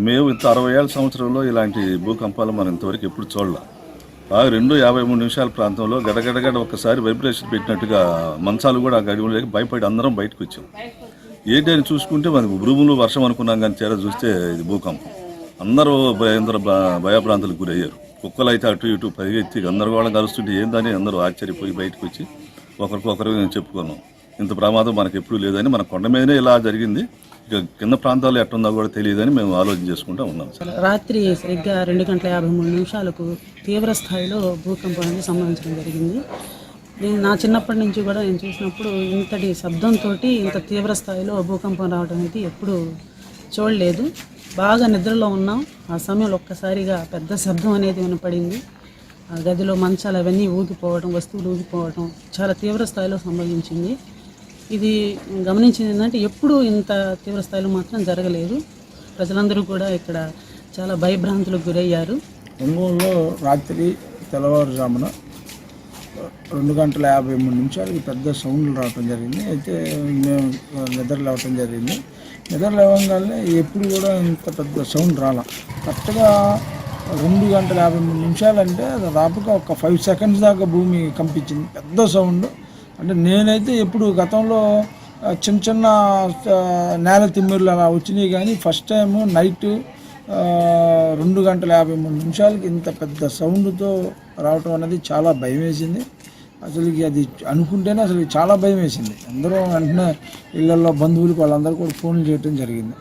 మేము ఇంత 60 ఏళ్ళ సంవత్సరంలో ఇలాంటి భూకంపాలు మనం ఇంతవరకు ఎప్పుడు చూడలే. బాగా 2:53 నిమిషాల ప్రాంతంలో గడగడగడ ఒక్కసారి వైబ్రేషన్ పెట్టినట్టుగా మంచాలు కూడా ఆ గడిలోకి భయపడి అందరం బయటకు వచ్చాం. ఏంటని చూసుకుంటే మరి ఉరుములు వర్షం అనుకున్నాం, కానీ తీరా చూస్తే ఇది భూకంపం. అందరూ భయభ్రాంతులకు గురయ్యారు. కుక్కలు అయితే అటు ఇటు పరిగెత్తి గందరగోళం కలుస్తుంటే ఏందని అందరూ ఆశ్చర్యపోయి బయటకు వచ్చి ఒకరికొకరు చెప్పుకున్నాం. ఇంత ప్రమాదం మనకు ఎప్పుడూ లేదని, మన కొండ మీదనే ఇలా జరిగింది, ఇక కింద ప్రాంతాల్లో ఎట్టుందో కూడా తెలియదని మేము ఆలోచన చేసుకుంటూ ఉన్నాం. రాత్రి సరిగ్గా 2:53 తీవ్ర స్థాయిలో భూకంపం అనేది సంభవించడం జరిగింది. నా చిన్నప్పటి నుంచి కూడా నేను చూసినప్పుడు ఇంతటి శబ్దంతో ఇంత తీవ్ర స్థాయిలో భూకంపం రావడం అనేది ఎప్పుడు చూడలేదు. బాగా నిద్రలో ఉన్నాం. ఆ సమయంలో ఒక్కసారిగా పెద్ద శబ్దం అనేది వినపడింది. ఆ గదిలో మంచాలు అవన్నీ ఊగిపోవడం, వస్తువులు ఊగిపోవడం చాలా తీవ్ర స్థాయిలో సంభవించింది. ఇది గమనించింది ఏంటంటే ఎప్పుడూ ఇంత తీవ్ర స్థాయిలో మాత్రం జరగలేదు. ప్రజలందరూ కూడా ఇక్కడ చాలా భయభ్రాంతులకు గురయ్యారు. ఒంగోలులో రాత్రి తెల్లవారుజామున 2:53 పెద్ద సౌండ్లు రావటం జరిగింది. అయితే మేము నిద్ర లేవటం జరిగింది. నిద్ర లేవగానే ఎప్పుడు కూడా ఇంత పెద్ద సౌండ్ రాలా. కరెక్ట్గా 2:53 అంటే దాదాపుగా ఒక 5 సెకండ్స్ దాకా భూమి కంపించింది. పెద్ద సౌండ్. అంటే నేనైతే ఎప్పుడు గతంలో చిన్న చిన్న నేల తిమ్మిర్లు అలా వచ్చినాయి, కానీ ఫస్ట్ టైము నైట్ 2:53 ఇంత పెద్ద సౌండ్తో రావటం అనేది చాలా భయం వేసింది. అసలుకి అది అనుకుంటేనే అసలు చాలా భయం వేసింది. అందరూ వెంటనే ఇళ్లలో బంధువులకు వాళ్ళందరూ కూడా ఫోన్లు చేయడం జరిగింది.